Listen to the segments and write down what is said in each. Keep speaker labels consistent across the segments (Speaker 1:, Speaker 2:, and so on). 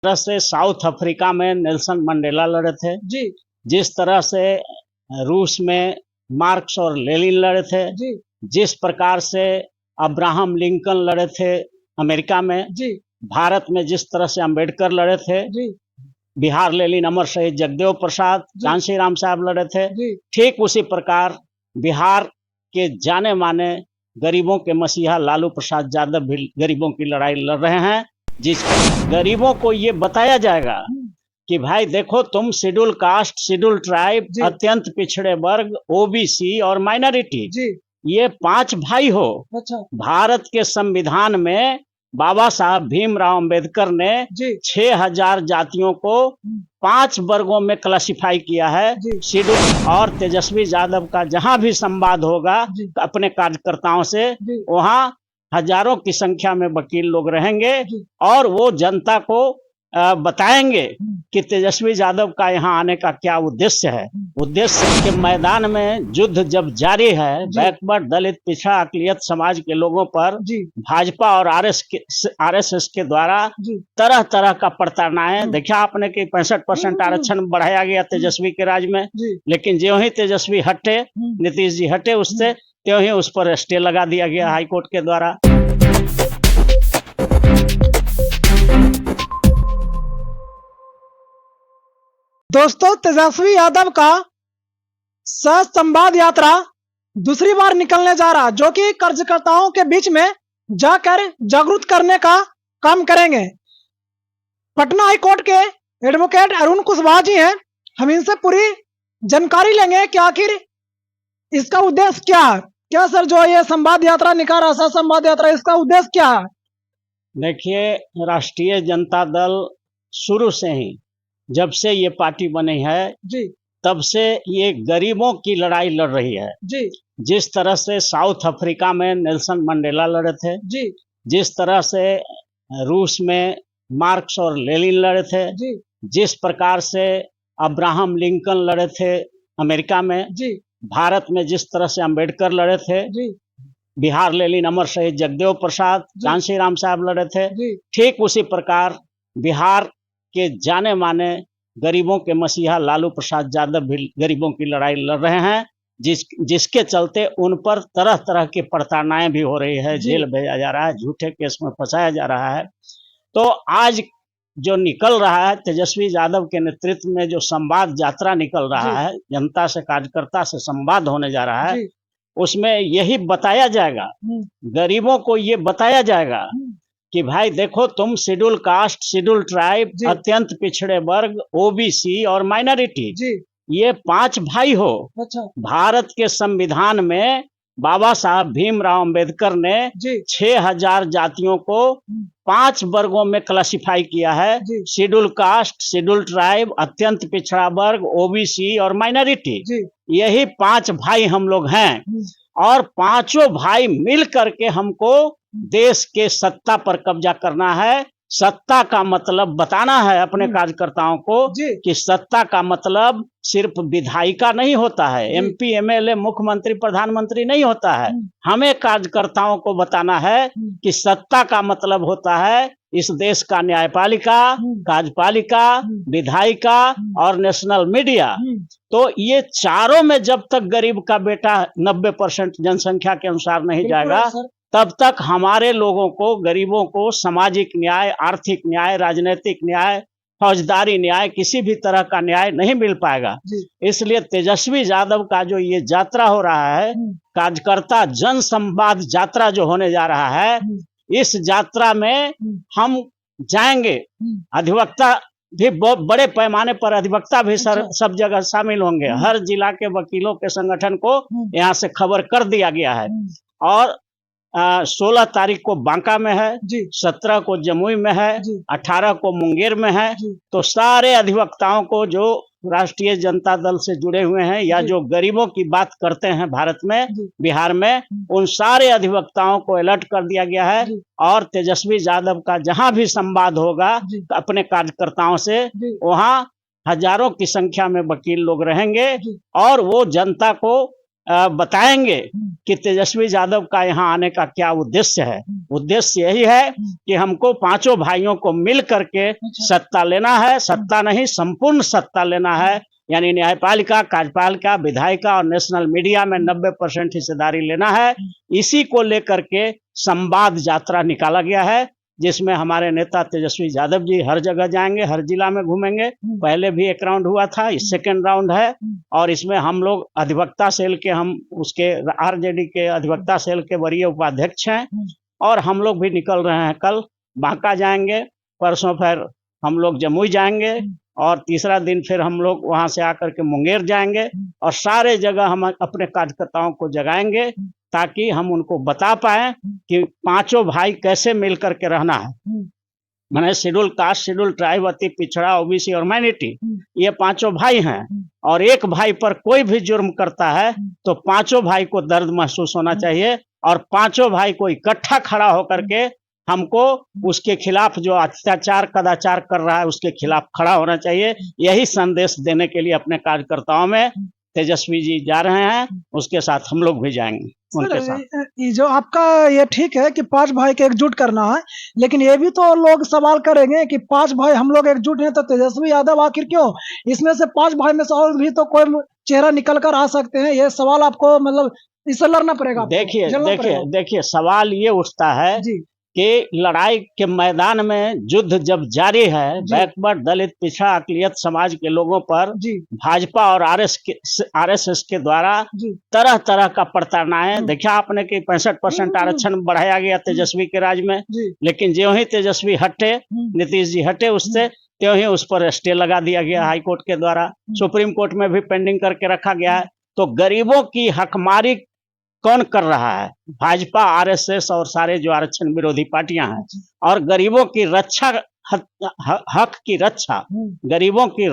Speaker 1: तरह से south Africa में नेल्सन मंडेला लड़े थे
Speaker 2: जी
Speaker 1: जिस तरह से रूस में मार्क्स और लेनिन लड़े थे
Speaker 2: जी
Speaker 1: जिस प्रकार से अब्राहम लिंकन लड़े थे अमेरिका में,
Speaker 2: जी
Speaker 1: भारत में जिस तरह से अंबेडकर लड़े थे,
Speaker 2: जी
Speaker 1: बिहार लेनिन अमर शहीद जगदेव प्रसाद
Speaker 2: जी।
Speaker 1: झांसी राम साहब लड़े थे,
Speaker 2: जी
Speaker 1: ठीक उसी प्रकार बिहार के जाने माने गरीबों के मसीहा लालू प्रसाद यादव भी गरीबों की लड़ाई लड़ रहे हैं, जिस गरीबों को ये बताया जाएगा कि भाई देखो तुम शेड्यूल कास्ट, शेड्यूल ट्राइब,
Speaker 2: जी।
Speaker 1: अत्यंत पिछड़े वर्ग, ओबीसी और माइनॉरिटी,
Speaker 2: जी
Speaker 1: ये 5 भाई हो।
Speaker 2: अच्छा
Speaker 1: भारत के संविधान में बाबा साहब भीमराव अंबेडकर ने
Speaker 2: जी
Speaker 1: 6000 जातियों को 5 वर्गों में क्लासिफाई किया है।
Speaker 2: जी।
Speaker 1: शेड्यूल और तेजस्वी यादव का जहां भी संवाद होगा
Speaker 2: जी।
Speaker 1: अपने कार्यकर्ताओं से,
Speaker 2: जी
Speaker 1: वहां हजारों की संख्या में वकील लोग रहेंगे
Speaker 2: जी।
Speaker 1: और वो जनता को बताएंगे कि तेजस्वी यादव का यहाँ आने का क्या उद्देश्य है। उद्देश्य के मैदान में युद्ध जब जारी है,
Speaker 2: जी।
Speaker 1: बैकवर्ड दलित पिछड़ा अकलियत समाज के लोगों पर
Speaker 2: जी
Speaker 1: भाजपा और आरएसएस के द्वारा
Speaker 2: जी
Speaker 1: तरह तरह का प्रताड़नाएं देखा आपने कि 65% आरक्षण बढ़ाया गया तेजस्वी के राज में,
Speaker 2: जी
Speaker 1: लेकिन ज्यों ही तेजस्वी हटे, नीतीश जी हटे उससे, त्यों ही उस पर स्टे लगा दिया गया हाईकोर्ट के द्वारा।
Speaker 2: दोस्तों, तेजस्वी यादव का सह संवाद यात्रा दूसरी बार निकलने जा रहा, जो कि कार्यकर्ताओं के बीच में जाकर जागरूक करने का काम करेंगे। पटना हाई कोर्ट के एडवोकेट अरुण कुशवाहा जी हैं, हम इनसे पूरी जानकारी लेंगे कि आखिर इसका उद्देश्य क्या है। क्या सर, जो ये संवाद यात्रा निकाल रहा, सह संवाद यात्रा, इसका उद्देश्य क्या है?
Speaker 1: देखिए, राष्ट्रीय जनता दल शुरू से ही, जब से ये पार्टी बनी है
Speaker 2: जी
Speaker 1: तब से ये गरीबों की लड़ाई लड़ रही है।
Speaker 2: जी
Speaker 1: जिस तरह से साउथ अफ्रीका में नेल्सन मंडेला लड़े थे,
Speaker 2: जी
Speaker 1: जिस तरह से रूस में मार्क्स और लेनिन लड़े थे,
Speaker 2: जी
Speaker 1: जिस प्रकार से अब्राहम लिंकन लड़े थे अमेरिका में,
Speaker 2: जी
Speaker 1: भारत में जिस तरह से अंबेडकर लड़े थे,
Speaker 2: जी
Speaker 1: बिहार लेनिन अमर शहीद जगदेव प्रसाद झांसी राम साहब लड़े थे,
Speaker 2: जी
Speaker 1: ठीक उसी प्रकार बिहार के जाने माने गरीबों के मसीहा लालू प्रसाद यादव भी गरीबों की लड़ाई लड़ रहे हैं, जिसके चलते उन पर तरह तरह की प्रताड़नाएं भी हो रही है, जेल भेजा जा रहा है, झूठे केस में फंसाया जा रहा है। तो आज जो निकल रहा है तेजस्वी यादव के नेतृत्व में जो संवाद यात्रा निकल रहा है, जनता से, कार्यकर्ता से संवाद होने जा रहा है, उसमें यही बताया जाएगा, गरीबों को ये बताया जाएगा कि भाई देखो तुम शेड्यूल कास्ट, शेड्यूल ट्राइब, अत्यंत पिछड़े वर्ग, ओबीसी और माइनॉरिटी, ये 5 भाई हो। अच्छा। भारत के संविधान में बाबा साहब भीमराव अंबेडकर ने 6000 जातियों को 5 वर्गों में क्लासिफाई किया है। शेड्यूल कास्ट, शेड्यूल ट्राइब, अत्यंत पिछड़ा वर्ग, ओबीसी और माइनॉरिटी, यही 5 भाई हम लोग हैं और पांचों भाई मिल करके हमको देश के सत्ता पर कब्जा करना है। सत्ता का मतलब बताना है अपने कार्यकर्ताओं को कि सत्ता का मतलब सिर्फ विधायिका नहीं होता है, एमपी, एमएलए, मुख्यमंत्री, प्रधानमंत्री नहीं होता है। हमें कार्यकर्ताओं को बताना है कि सत्ता का मतलब होता है इस देश का न्यायपालिका, कार्यपालिका, विधायिका और नेशनल मीडिया। तो ये चारों में जब तक गरीब का बेटा 90% जनसंख्या के अनुसार नहीं जाएगा, तब तक हमारे लोगों को, गरीबों को सामाजिक न्याय, आर्थिक न्याय, राजनीतिक न्याय, फौजदारी न्याय, किसी भी तरह का न्याय नहीं मिल पाएगा। इसलिए तेजस्वी यादव का जो ये यात्रा हो रहा है, कार्यकर्ता जन संवाद यात्रा जो होने जा रहा है, इस यात्रा में हम जाएंगे। अधिवक्ता भी बहुत बड़े पैमाने पर अधिवक्ता भी सब जगह शामिल होंगे। हर जिला के वकीलों के संगठन को यहाँ से खबर कर दिया गया है और 16 तारीख को बांका में है, 17 को जमुई में है, 18 को मुंगेर में है। तो सारे अधिवक्ताओं को जो राष्ट्रीय जनता दल से जुड़े हुए हैं या जो गरीबों की बात करते हैं भारत में, बिहार में, उन सारे अधिवक्ताओं को अलर्ट कर दिया गया है और तेजस्वी यादव का जहां भी संवाद होगा अपने कार्यकर्ताओं से, वहां हजारों की संख्या में वकील लोग रहेंगे और वो जनता को बताएंगे कि तेजस्वी यादव का यहाँ आने का क्या उद्देश्य है। उद्देश्य यही है कि हमको पांचों भाइयों को मिल करके सत्ता लेना है, सत्ता नहीं संपूर्ण सत्ता लेना है, यानी न्यायपालिका, कार्यपालिका, विधायिका और नेशनल मीडिया में 90% हिस्सेदारी लेना है। इसी को लेकर के संवाद यात्रा निकाला गया है, जिसमें हमारे नेता तेजस्वी यादव जी हर जगह जाएंगे, हर जिला में घूमेंगे। पहले भी एक राउंड हुआ था, इस सेकेंड राउंड है, और इसमें हम लोग अधिवक्ता सेल के, हम उसके आरजेडी के अधिवक्ता सेल के वरीय उपाध्यक्ष हैं, और हम लोग भी निकल रहे हैं। कल बांका जाएंगे, परसों फिर हम लोग जमुई जाएंगे, और तीसरा दिन फिर हम लोग वहां से आकर के मुंगेर जाएंगे, और सारे जगह हम अपने कार्यकर्ताओं को जगाएंगे ताकि हम उनको बता पाए कि पांचों भाई कैसे मिलकर के रहना है। मैंने शेड्यूल कास्ट, शेड्यूल ट्राइब, अति पिछड़ा, ओबीसी और माइनॉरिटी, ये पांचों भाई हैं, और एक भाई पर कोई भी जुर्म करता है तो पांचों भाई को दर्द महसूस होना चाहिए, और पांचों भाई को इकट्ठा खड़ा होकर के हमको उसके खिलाफ, जो अत्याचार कदाचार कर रहा है उसके खिलाफ खड़ा होना चाहिए। यही संदेश देने के लिए अपने कार्यकर्ताओं में तेजस्वी जी जा रहे हैं, उसके साथ हम लोग भी जाएंगे उनके साथ।
Speaker 2: ये जो आपका ये ठीक है कि पांच भाई के एकजुट करना है, लेकिन ये भी तो लोग सवाल करेंगे कि पांच भाई हम लोग एकजुट हैं तो तेजस्वी यादव आखिर क्यों? इसमें से पांच भाई में से और भी तो कोई चेहरा निकल कर आ सकते हैं। ये सवाल आपको मतलब इससे लड़ना पड़ेगा।
Speaker 1: देखिए सवाल ये उठता है
Speaker 2: जी
Speaker 1: कि लड़ाई के मैदान में युद्ध जब जारी है, बैकवर्ड, दलित, पिछड़ा, अकलियत समाज के लोगों पर भाजपा और आरएसएस के द्वारा तरह तरह का प्रताड़नाएं देखा आपने कि 65% आरक्षण बढ़ाया गया तेजस्वी के राज में, लेकिन ज्यों ही तेजस्वी हटे, नीतीश जी हटे उससे, त्यों ही उस पर स्टे लगा दिया गया हाई कोर्ट के द्वारा, सुप्रीम कोर्ट में भी पेंडिंग करके रखा गया है। तो गरीबों की हकमारी कौन कर रहा है? भाजपा, आरएसएस और सारे जो आरक्षण विरोधी पार्टियां हैं। और गरीबों की रक्षा, हक की रक्षा, गरीबों की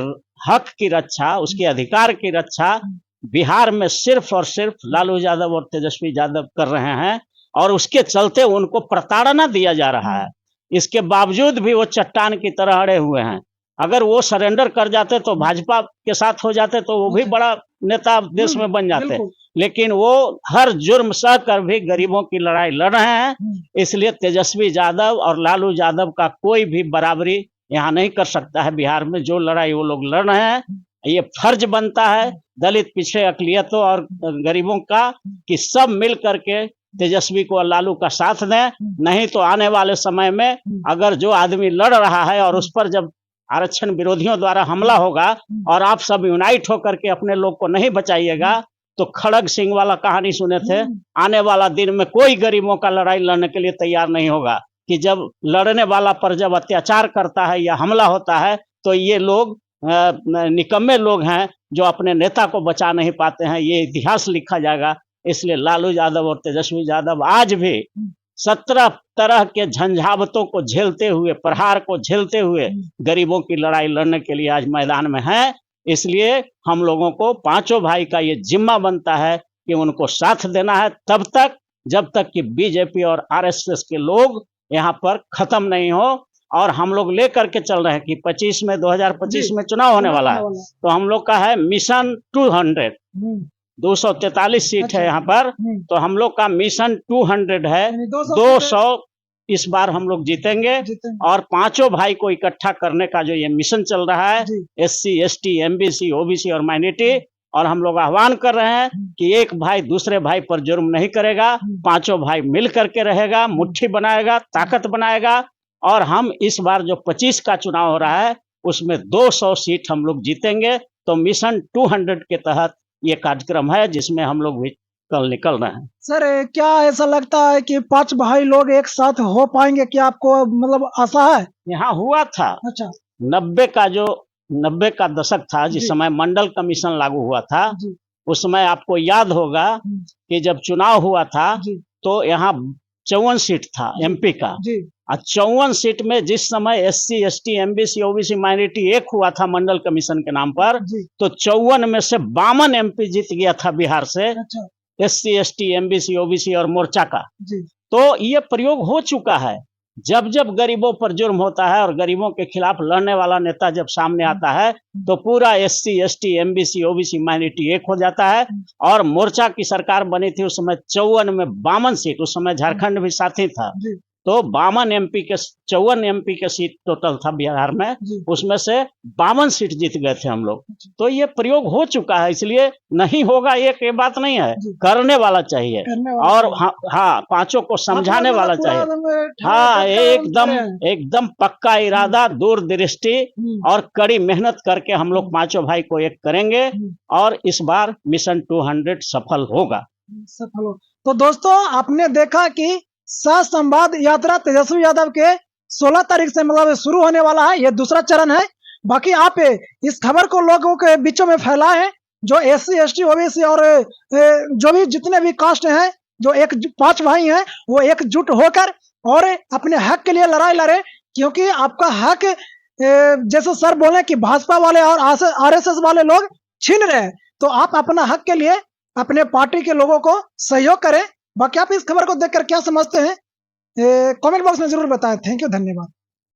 Speaker 1: हक की रक्षा, उसके अधिकार की रक्षा बिहार में सिर्फ और सिर्फ लालू यादव और तेजस्वी यादव कर रहे हैं, और उसके चलते उनको प्रताड़ना दिया जा रहा है। इसके बावजूद भी वो चट्टान की तरह अड़े हुए हैं। अगर वो सरेंडर कर जाते तो भाजपा के साथ हो जाते तो वो भी बड़ा नेता देश में बन जाते, लेकिन वो हर जुर्म सह कर भी गरीबों की लड़ाई लड़ रहे हैं। इसलिए तेजस्वी यादव और लालू यादव का कोई भी बराबरी यहाँ नहीं कर सकता है। बिहार में जो लड़ाई वो लोग लड़ रहे हैं, ये फर्ज बनता है दलित, पिछड़े, अकलियतों और गरीबों का कि सब मिल करके तेजस्वी को और लालू का साथ दें। नहीं तो आने वाले समय में अगर जो आदमी लड़ रहा है और उस पर जब आरक्षण विरोधियों द्वारा हमला होगा और आप सब यूनाइट होकर के अपने लोग को नहीं बचाइएगा, तो खड़ग सिंह वाला कहानी सुने थे, आने वाला दिन में कोई गरीबों का लड़ाई लड़ने के लिए तैयार नहीं होगा। कि जब लड़ने वाला पर जब अत्याचार करता है या हमला होता है तो ये लोग निकम्मे लोग हैं जो अपने नेता को बचा नहीं पाते हैं, ये इतिहास लिखा जाएगा। इसलिए लालू यादव और तेजस्वी यादव आज भी 17 तरह के झंझावतों को झेलते हुए, प्रहार को झेलते हुए गरीबों की लड़ाई लड़ने के लिए आज मैदान में हैं। इसलिए हम लोगों को पांचों भाई का ये जिम्मा बनता है कि उनको साथ देना है तब तक जब तक कि बीजेपी और आरएसएस के लोग यहाँ पर खत्म नहीं हो। और हम लोग लेकर के चल रहे हैं कि 2025 में चुनाव होने वाला है, तो हम लोग का है मिशन 200, 243 सीट है यहाँ पर, तो हम लोग का मिशन 200 है, 200 इस बार हम लोग जीतेंगे। और पांचों भाई को इकट्ठा करने का जो ये मिशन चल रहा है, एससी, एसटी, एमबीसी, ओबीसी और माइनॉरिटी, और हम लोग आह्वान कर रहे हैं कि एक भाई दूसरे भाई पर जुर्म नहीं करेगा, पांचों भाई मिल करके रहेगा, मुट्ठी बनाएगा, ताकत बनाएगा। और हम इस बार जो 25 का चुनाव हो रहा है उसमें 200 सीट हम लोग जीतेंगे। तो मिशन 200 के तहत ये कार्यक्रम है जिसमें हम लोग भी कल निकल रहे हैं।
Speaker 2: सर क्या ऐसा लगता है कि पांच भाई लोग एक साथ हो पाएंगे? क्या आपको मतलब आशा है?
Speaker 1: यहाँ हुआ था।
Speaker 2: अच्छा।
Speaker 1: 90 का दशक था जिस समय मंडल कमीशन लागू हुआ था, उस समय आपको याद होगा कि जब चुनाव हुआ था तो यहाँ 54 सीट था एमपी का, और 54 सीट में जिस समय SC, ST, MBC, OBC, minority एक हुआ था मंडल कमीशन के नाम पर, तो 54 में से 52 एमपी जीत गया था बिहार से।
Speaker 2: अच्छा।
Speaker 1: एससी, एसटी, एमबीसी, ओबीसी और मोर्चा का। तो ये प्रयोग हो चुका है जब जब गरीबों पर जुर्म होता है और गरीबों के खिलाफ लड़ने वाला नेता जब सामने आता है तो पूरा SC ST MBC OBC minority एक हो जाता है। और मोर्चा की सरकार बनी थी उस समय 54 में 52 सीट, उस समय झारखंड भी साथी था, तो 52 MP के सीट टोटल था बिहार में, उसमें से 52 सीट जीत गए थे हम लोग। तो ये प्रयोग हो चुका है, इसलिए नहीं होगा ये बात नहीं है, करने वाला चाहिए और हाँ पांचों को समझाने वाला चाहिए। हाँ एकदम पक्का इरादा, दूरदृष्टि और कड़ी मेहनत करके हम लोग पांचों भाई को एक करेंगे और इस बार मिशन 200 सफल होगा।
Speaker 2: तो दोस्तों आपने देखा कि सह संवाद यात्रा तेजस्वी यादव के 16 तारीख से मतलब शुरू होने वाला है, ये दूसरा चरण है। बाकी आप इस खबर को लोगों के बीचों में फैलाएं, जो SC ST OBC और जो भी जितने भी कास्ट हैं, जो 5 भाई हैं, वो एकजुट होकर और अपने हक के लिए लड़ाई लड़े, क्योंकि आपका हक जैसे सर बोले कि भाजपा वाले और RSS वाले लोग छीन रहे हैं, तो आप अपना हक के लिए अपने पार्टी के लोगों को सहयोग करें। बाकी आप इस खबर को देखकर क्या समझते हैं कमेंट बॉक्स में जरूर बताएं। थैंक यू, धन्यवाद।